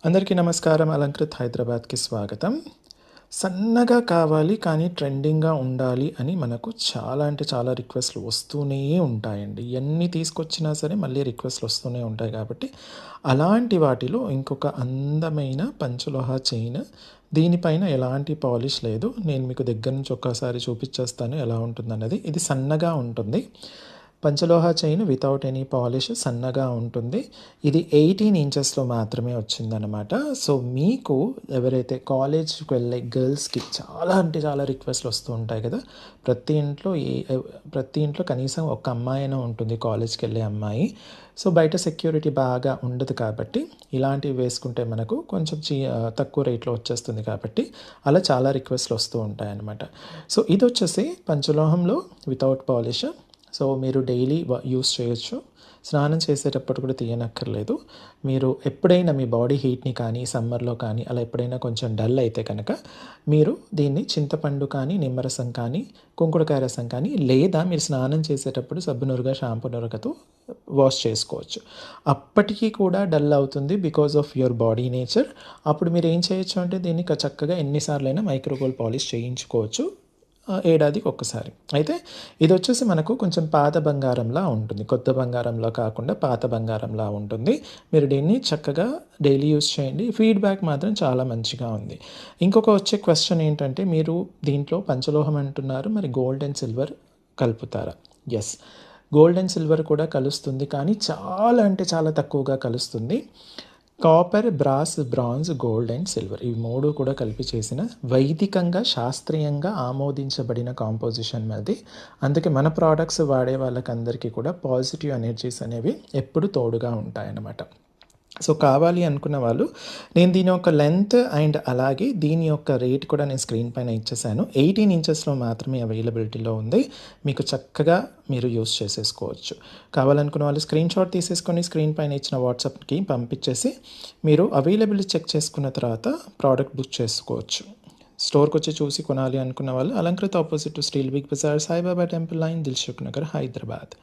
అందరికీ నమస్కారం. అలంకృత్ హైదరాబాద్‌కి స్వాగతం. సన్నగా కావాలి కానీ ట్రెండింగ్‌గా ఉండాలి అని మనకు చాలా అంటే చాలా రిక్వెస్ట్‌లు వస్తూనే ఉంటాయండి. ఎన్ని తీసుకొచ్చినా సరే మళ్ళీ రిక్వెస్ట్‌లు వస్తూనే ఉంటాయి కాబట్టి, అలాంటి వాటిలో ఇంకొక అందమైన పంచలోహ చైన్ దీనిపైన ఎలాంటి పాలిష్ లేదు. నేను మీకు దగ్గర నుంచి ఒక్కసారి చూపిచ్చేస్తాను ఎలా ఉంటుందన్నది. ఇది సన్నగా ఉంటుంది. పంచలోహ చైన్ వితౌట్ ఎనీ పాలిష్ సన్నగా ఉంటుంది. ఇది 18 ఇంచెస్‌లో మాత్రమే వచ్చిందనమాట. సో, మీకు ఎవరైతే కాలేజ్‌కి వెళ్ళే గర్ల్స్‌కి చాలా అంటే చాలా రిక్వెస్ట్‌లు వస్తూ ఉంటాయి కదా! ప్రతి ఇంట్లో ప్రతి ఇంట్లో కనీసం ఒక అమ్మాయైనా ఉంటుంది కాలేజ్‌కెళ్ళే అమ్మాయి. సో, బయట సెక్యూరిటీ బాగా ఉండదు కాబట్టి, ఇలాంటివి వేసుకుంటే మనకు కొంచెం తక్కువ రేట్‌లో వచ్చేస్తుంది కాబట్టి, అలా చాలా రిక్వెస్ట్‌లు వస్తూ ఉంటాయన్నమాట. సో, ఇదొచ్చేసి పంచలోహంలో వితౌట్ పాలిష్. సో, మీరు డైలీ యూజ్ చేయొచ్చు. స్నానం చేసేటప్పుడు కూడా తీయనక్కర్లేదు. మీరు ఎప్పుడైనా మీ బాడీ హీట్‌ని కానీ, సమ్మర్‌లో కానీ అలా ఎప్పుడైనా కొంచెం డల్ అయితే కనుక, మీరు దీన్ని చింతపండు కానీ, నిమ్మరసం కానీ, కుంకుడుకాయ రసం కానీ, లేదా మీరు స్నానం చేసేటప్పుడు సబ్బు నురగ, షాంపూ నురగతో వాష్ చేసుకోవచ్చు. అప్పటికి కూడా డల్ అవుతుంది because of your body nature. అప్పుడు మీరు ఏం చేయొచ్చు అంటే దీన్ని చక్కగా ఎన్ని సార్లైనా మైక్రోగోల్డ్ పాలిష్ చేయించుకోవచ్చు. ఏడాదికి ఒక్కసారి. అయితే ఇదొచ్చేసి మనకు కొంచెం పాత బంగారంలా ఉంటుంది. కొత్త బంగారంలా కాకుండా పాత బంగారంలా ఉంటుంది. మీరు దీన్ని చక్కగా డైలీ యూజ్ చేయండి. ఫీడ్‌బ్యాక్ మాత్రం చాలా మంచిగా ఉంది. ఇంకొక వచ్చే క్వెషన్ ఏంటంటే మీరు దీంట్లో పంచలోహం అంటున్నారు. మరి గోల్డ్ అండ్ సిల్వర్ కలుపుతారా? యెస్. గోల్డ్ అండ్ సిల్వర్ కూడా కలుస్తుంది. కానీ చాలా అంటే చాలా తక్కువగా కలుస్తుంది. Copper, brass, bronze, gold and silver ఈ 3 కూడా కలిపి చేసిన వైదికంగా, శాస్త్రీయంగా ఆమోదించబడిన కాంపోజిషన్ మనది. అందుకే మన ప్రొడక్ట్స్ వాడే వాళ్ళకందరికీ కూడా పాజిటివ్ ఎనర్జీస్ అనేవి ఎప్పుడు తోడుగా ఉంటాయన్నమాట. సో, కావాలి అనుకున్న వాళ్ళు నేను దీని యొక్క లెంత్ అండ్ అలాగే దీని యొక్క రేట్ కూడా నేను స్క్రీన్ పైన ఇచ్చేసాను. 18 ఇంచెస్‌లో మాత్రమే అవైలబిలిటీలో ఉంది. మీకు చక్కగా మీరు యూజ్ చేసేసుకోవచ్చు. కావాలనుకున్న వాళ్ళు స్క్రీన్‌షాట్ తీసేసుకొని స్క్రీన్ పైన ఇచ్చిన వాట్సాప్‌కి పంపించేసి మీరు అవైలబిలిటీ చెక్ చేసుకున్న తర్వాత ప్రోడక్ట్ బుక్ చేసుకోవచ్చు. స్టోర్‌కొచ్చి చూసి కొనాలి అనుకున్న వాళ్ళు Alankrit opposite to steel Big Bazaar, Saibaba temple line, Dilsukh Nagar, Hyderabad.